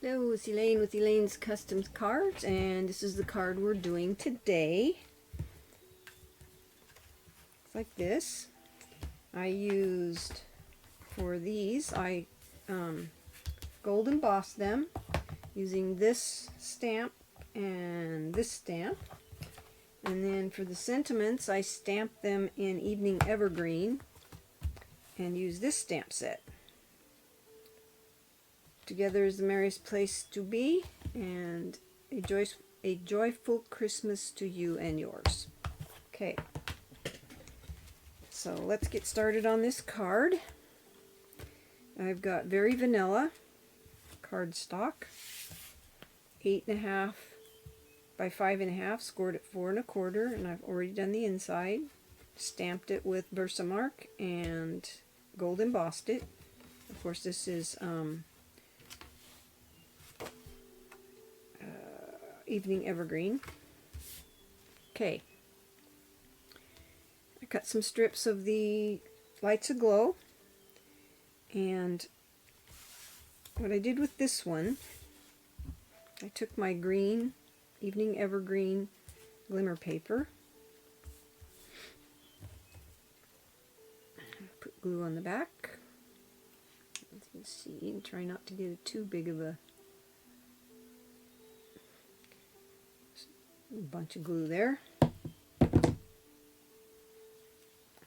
Hello, it's Elaine with Elaine's Custom Cards, and this is the card we're doing today. It's like this. I used, for these, I gold embossed them using this stamp and this stamp. And then for the sentiments, I stamped them in Evening Evergreen and used this stamp set. Together is the merriest place to be, and a joyful Christmas to you and yours. Okay, so let's get started on this card. I've got very vanilla cardstock, 8.5 by 5.5, scored at 4 1/4, and I've already done the inside. Stamped it with Versamark and gold embossed it. Of course, this is Evening Evergreen. Okay, I cut some strips of the Lights Aglow, and what I did with this one, I took my green Evening Evergreen glimmer paper, put glue on the back, as you can see, and try not to get it too big of a bunch of glue there, and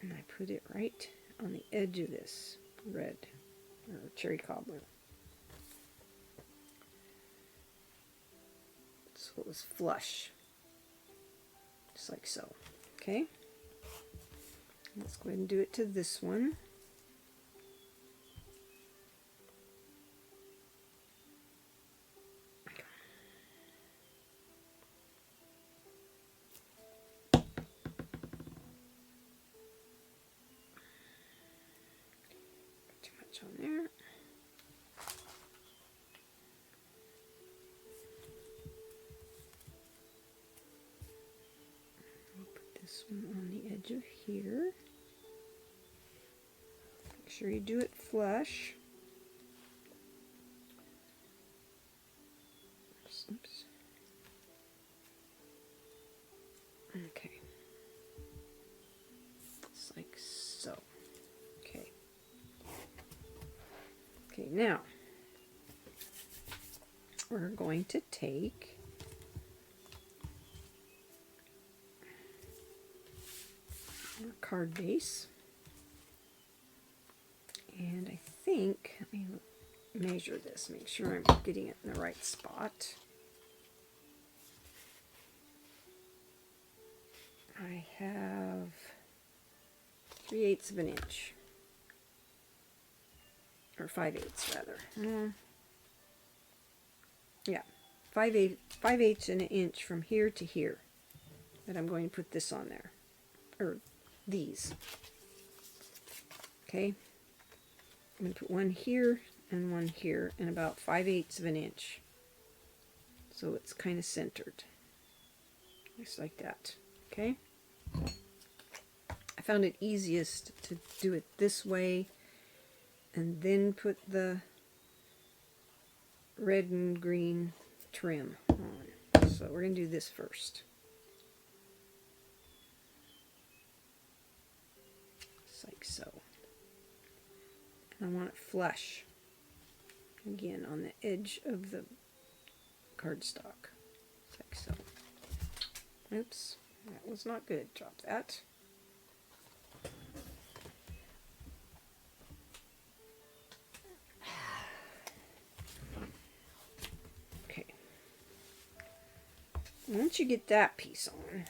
I put it right on the edge of this red or cherry cobbler, so it was flush, just like so. Okay, let's go ahead and do it to this one. On there. I'll put this one on the edge of here. Make sure you do it flush. Oops. Okay. Just like so. Okay, now we're going to take our card base, and I think, let me measure this, make sure I'm getting it in the right spot. I have 3/8 of an inch. Or 5/8 rather. Yeah, 5/8 an inch from here to here. That I'm going to put this on there, or these. Okay, I'm going to put one here and one here, and about 5/8 of an inch. So it's kind of centered, just like that. Okay. I found it easiest to do it this way, and then put the red and green trim on. So we're going to do this first. Just like so. And I want it flush, again, on the edge of the cardstock. Just like so. Oops, that was not good. Drop that. Once you get that piece on,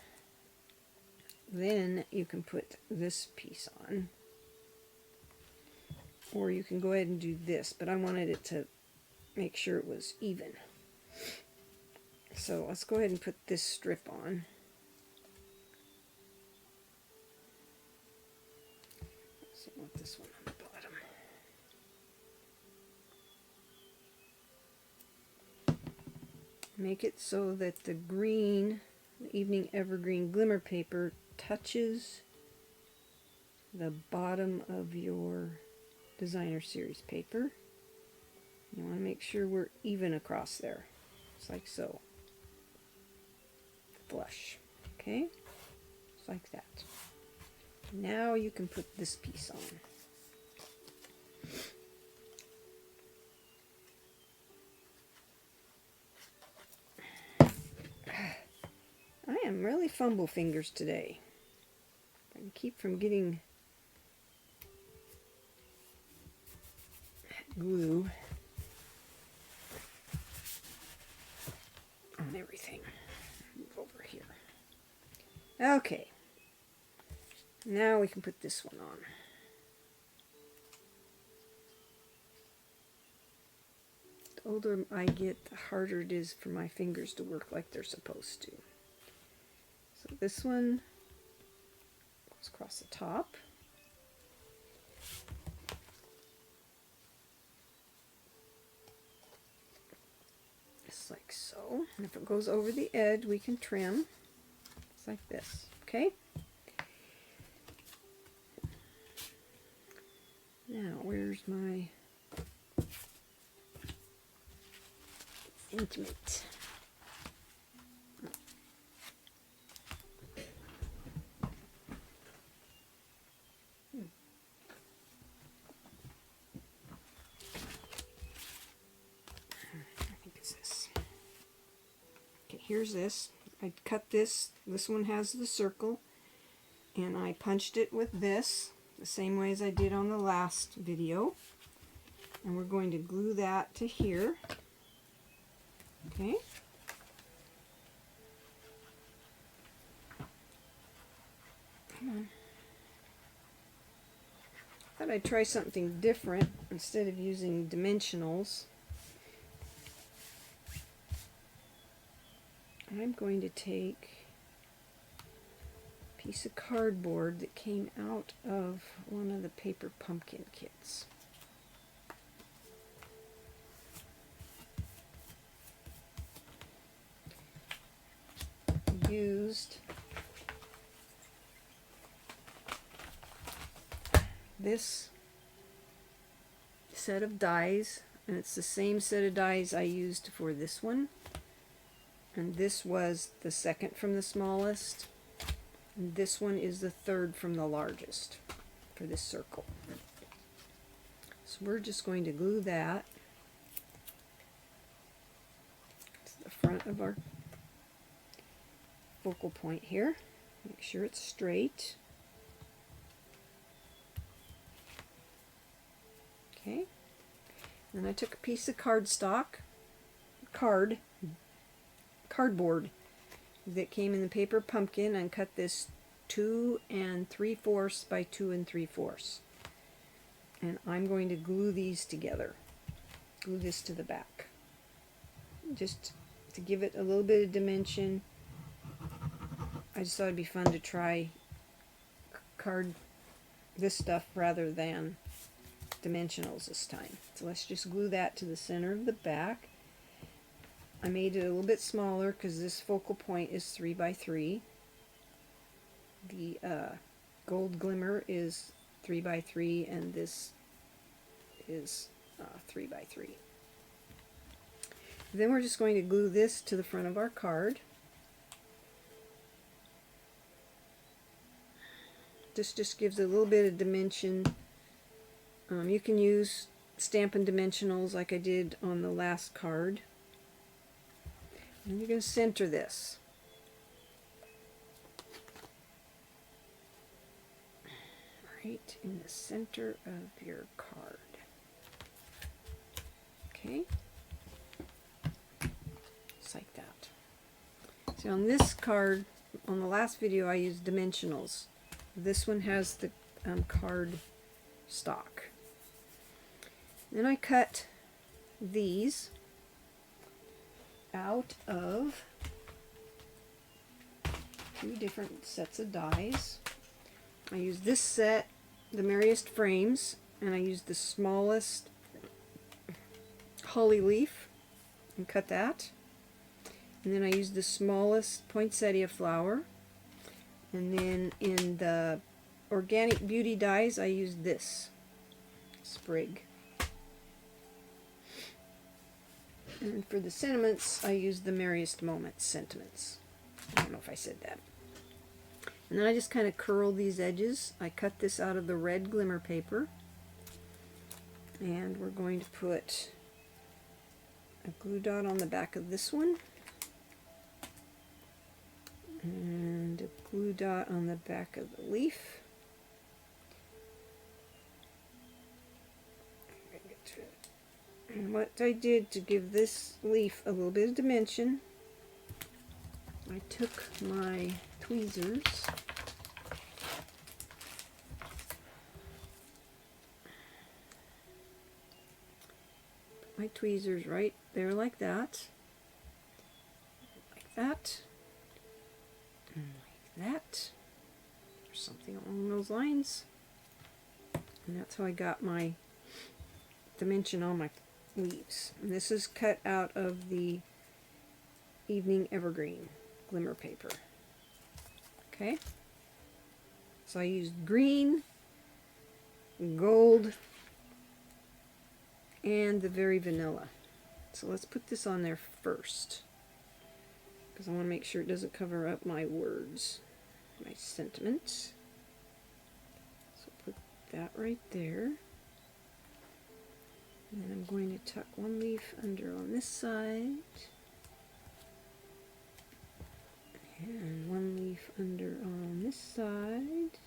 then you can put this piece on, or you can go ahead and do this, but I wanted it to make sure it was even. So let's go ahead and put this strip on. So I want this one on the bottom. Make it so that the green, the Evening Evergreen glimmer paper touches the bottom of your designer series paper. You want to make sure we're even across there. Just like so. Flush. Okay? Just like that. Now you can put this piece on. I am really fumble fingers today. I can keep from getting glue on everything. Move over here. Okay. Now we can put this one on. The older I get, the harder it is for my fingers to work like they're supposed to. So this one goes across the top. Just like so. And if it goes over the edge, we can trim. Just like this. Okay? Now, where's my intimate? I think it's this. Okay, here's this. I cut this. This one has the circle, and I punched it with this, the same way as I did on the last video. And we're going to glue that to here. Okay. Come on. I thought I'd try something different instead of using dimensionals. I'm going to take a piece of cardboard that came out of one of the paper pumpkin kits. Used this set of dies, and it's the same set of dies I used for this one, and this was the second from the smallest, and this one is the third from the largest for this circle. So we're just going to glue that to the front of our focal point here. Make sure it's straight. Okay. Then I took a piece of cardboard that came in the paper pumpkin and cut this 2 3/4 by 2 3/4. And I'm going to glue these together. Glue this to the back. Just to give it a little bit of dimension. I just thought it'd be fun to try this stuff rather than dimensionals this time. So let's just glue that to the center of the back. I made it a little bit smaller because this focal point is 3 by 3. The gold glimmer is 3 by 3, and this is 3 by 3. Then we're just going to glue this to the front of our card. This just gives a little bit of dimension. You can use Stampin' dimensionals like I did on the last card. And you're going to center this. Right in the center of your card. Okay? Just like that. See, on this card, on the last video, I used dimensionals. This one has the card stock. Then I cut these out of 2 different sets of dies. I used this set, the Merriest Frames, and I used the smallest holly leaf and cut that. And then I used the smallest poinsettia flower. And then in the Organic Beauty dies, I used this sprig. And for the sentiments, I use the Merriest Moments sentiments. I don't know if I said that. And then I just kind of curl these edges. I cut this out of the red glimmer paper. And we're going to put a glue dot on the back of this one. And a glue dot on the back of the leaf. And what I did to give this leaf a little bit of dimension, I took my tweezers right there like that, and like that, or something along those lines. And that's how I got my dimension on my leaves. And this is cut out of the Evening Evergreen glimmer paper. Okay, so I used green, gold, and the very vanilla. So let's put this on there first, because I want to make sure it doesn't cover up my words, my sentiments. So put that right there. And then I'm going to tuck one leaf under on this side, and one leaf under on this side.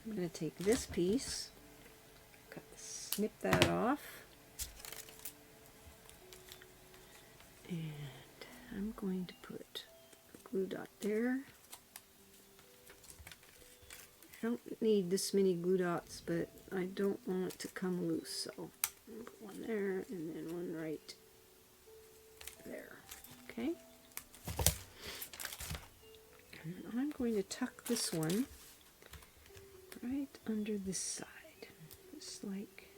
I'm going to take this piece, snip that off, and I'm going to put a glue dot there. I don't need this many glue dots, but I don't want it to come loose, so I'm going to put one there and then one right there. Okay? And then I'm going to tuck this one right under this side, just like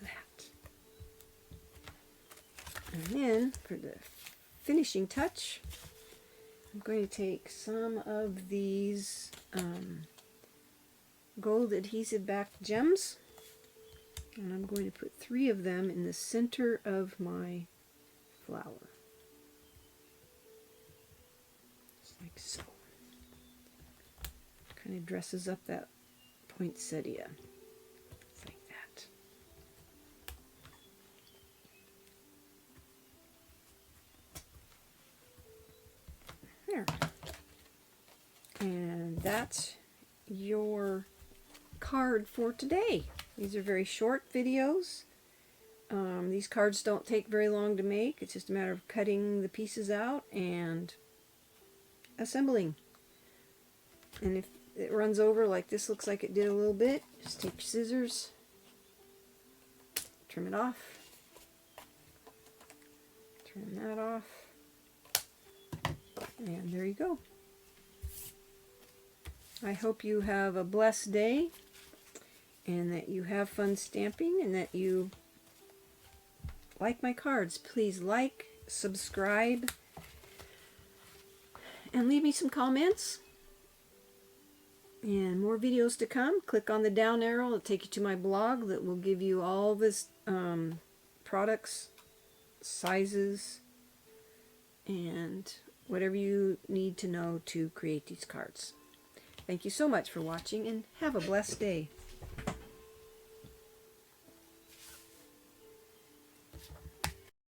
that. And then for the finishing touch, I'm going to take some of these gold adhesive back gems, and I'm going to put 3 of them in the center of my flower, just like so. Kind of dresses up that poinsettia, just like that. There. And that's your card for today. These are very short videos. These cards don't take very long to make. It's just a matter of cutting the pieces out and assembling. And if it runs over like this looks like it did a little bit, just take your scissors, trim it off, trim that off, and there you go. I hope you have a blessed day, and that you have fun stamping, and that you like my cards. Please like, subscribe, and leave me some comments. And more videos to come. Click on the down arrow. It'll take you to my blog that will give you all this products, sizes, and whatever you need to know to create these cards. Thank you so much for watching, and have a blessed day.